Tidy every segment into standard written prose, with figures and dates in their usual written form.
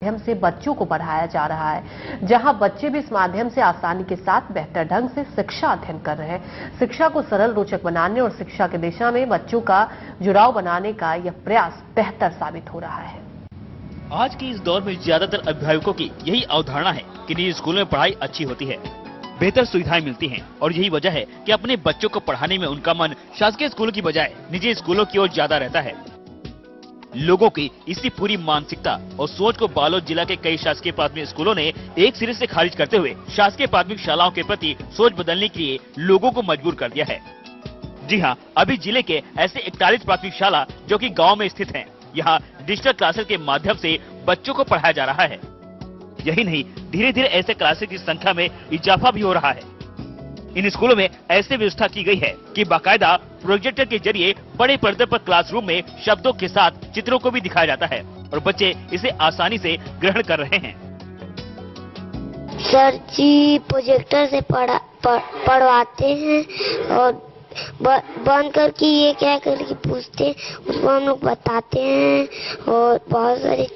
माध्यम से बच्चों को पढ़ाया जा रहा है, जहां बच्चे भी इस माध्यम से आसानी के साथ बेहतर ढंग से शिक्षा अध्ययन कर रहे हैं। शिक्षा को सरल, रोचक बनाने और शिक्षा की दिशा में बच्चों का जुड़ाव बनाने का यह प्रयास बेहतर साबित हो रहा है। आज के इस दौर में ज्यादातर अभिभावकों की यही अवधारणा है कि निजी स्कूलों में पढ़ाई अच्छी होती है, बेहतर सुविधाएं मिलती हैं और यही वजह है कि अपने बच्चों को पढ़ाने में उनका मन शासकीय स्कूलों की बजाय निजी स्कूलों की ओर ज्यादा रहता है। लोगों की इसी पूरी मानसिकता और सोच को बालोद जिला के कई शासकीय प्राथमिक स्कूलों ने एक सिरे से खारिज करते हुए शासकीय प्राथमिक शालाओं के प्रति सोच बदलने के लिए लोगों को मजबूर कर दिया है। जी हाँ, अभी जिले के ऐसे 41 प्राथमिक शाला जो कि गाँव में स्थित है, यहाँ डिजिटल क्लासेस के माध्यम से बच्चों को पढ़ाया जा रहा है। यही नहीं, धीरे धीरे ऐसे क्लासेस की संख्या में इजाफा भी हो रहा है। इन स्कूलों में ऐसी व्यवस्था की गई है कि बाकायदा प्रोजेक्टर के जरिए बड़े पर्दे पर क्लासरूम में शब्दों के साथ चित्रों को भी दिखाया जाता है और बच्चे इसे आसानी से ग्रहण कर रहे हैं। सर जी प्रोजेक्टर से पढ़वाते हैं और बंद करके ये क्या करके पूछते हैं, उसको हम लोग बताते हैं और बहुत सारी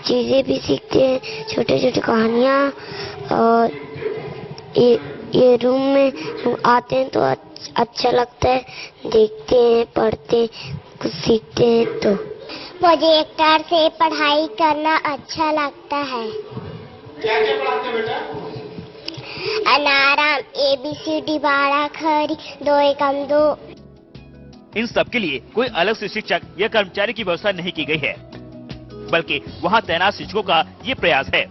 चीजें भी सीखते हैं, छोटे छोटे कहानियाँ। और ये रूम में आते हैं तो अच्छा लगता है, देखते हैं, पढ़ते हैं, कुछ सीखते हैं। तो प्रोजेक्टर से पढ़ाई करना अच्छा लगता है। क्या क्या पढ़ाते बेटा? अनाराम, ABCD, बाड़ा खरी, 2 एकम 2। इन सब के लिए कोई अलग से शिक्षक या कर्मचारी की व्यवस्था नहीं की गई है, बल्कि वहां तैनात शिक्षकों का ये प्रयास है।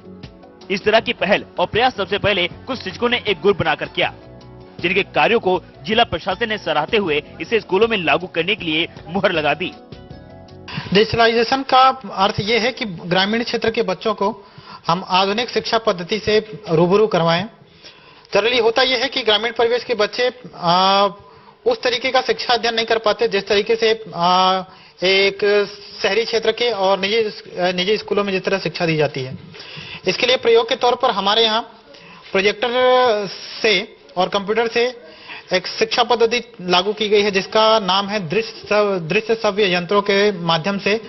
इस तरह की पहल और प्रयास सबसे पहले कुछ शिक्षकों ने एक ग्रुप बनाकर किया, जिनके कार्यों को जिला प्रशासन ने सराहते हुए इसे स्कूलों में लागू करने के लिए मुहर लगा दी। डिजिटलाइजेशन का अर्थ ये है कि ग्रामीण क्षेत्र के बच्चों को हम आधुनिक शिक्षा पद्धति से रूबरू करवाएं। जनरली होता यह है कि ग्रामीण परिवेश के बच्चे उस तरीके का शिक्षा अध्ययन नहीं कर पाते जिस तरीके से एक शहरी क्षेत्र के और निजी स्कूलों में जिस तरह शिक्षा दी जाती है। इसके लिए प्रयोग के तौर पर हमारे यहाँ प्रोजेक्टर से और कंप्यूटर से एक शिक्षा पद्धति लागू की गई है, जिसका नाम है दृश्य श्रव्य यंत्रों के माध्यम से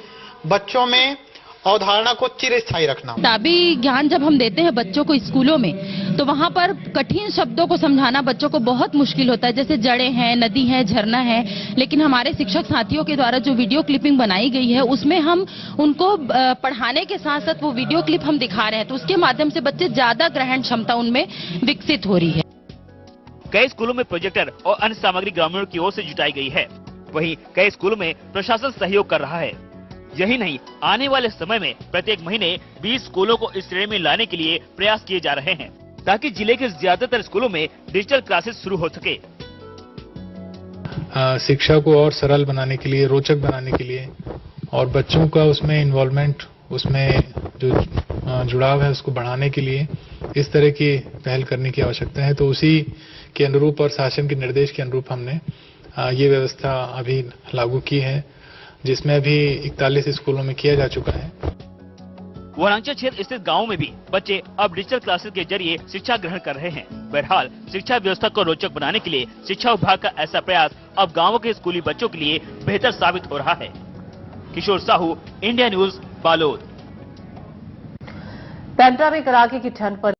बच्चों में अवधारणा को चिरस्थायी रखना। किताबी ज्ञान जब हम देते हैं बच्चों को स्कूलों में, तो वहाँ पर कठिन शब्दों को समझाना बच्चों को बहुत मुश्किल होता है, जैसे जड़ें हैं, नदी है, झरना है। लेकिन हमारे शिक्षक साथियों के द्वारा जो वीडियो क्लिपिंग बनाई गई है, उसमें हम उनको पढ़ाने के साथ साथ वो वीडियो क्लिप हम दिखा रहे हैं, तो उसके माध्यम से बच्चे ज्यादा ग्रहण क्षमता उनमें विकसित हो रही है। कई स्कूलों में प्रोजेक्टर और अन्य सामग्री ग्रामीणों की ओर से जुटाई गई है, वहीं कई स्कूलों में प्रशासन सहयोग कर रहा है। यही नहीं, आने वाले समय में प्रत्येक महीने 20 स्कूलों को इस श्रेणी में लाने के लिए प्रयास किए जा रहे हैं, ताकि जिले के ज्यादातर स्कूलों में डिजिटल क्लासेस शुरू हो सके। शिक्षा को और सरल बनाने के लिए, रोचक बनाने के लिए और बच्चों का उसमें इन्वॉल्वमेंट, उसमें जो जुड़ाव है उसको बढ़ाने के लिए इस तरह की पहल करने की आवश्यकता है। तो उसी के अनुरूप और शासन के निर्देश के अनुरूप हमने ये व्यवस्था अभी लागू की है, जिसमें अभी 41 स्कूलों में किया जा चुका है। वनांचल क्षेत्र स्थित गाँव में भी बच्चे अब डिजिटल क्लासेस के जरिए शिक्षा ग्रहण कर रहे हैं। बहरहाल, शिक्षा व्यवस्था को रोचक बनाने के लिए शिक्षा विभाग का ऐसा प्रयास अब गाँवों के स्कूली बच्चों के लिए बेहतर साबित हो रहा है। किशोर साहू, इंडिया न्यूज, बालोद। पेंड्रा में कड़ाके की ठंड पर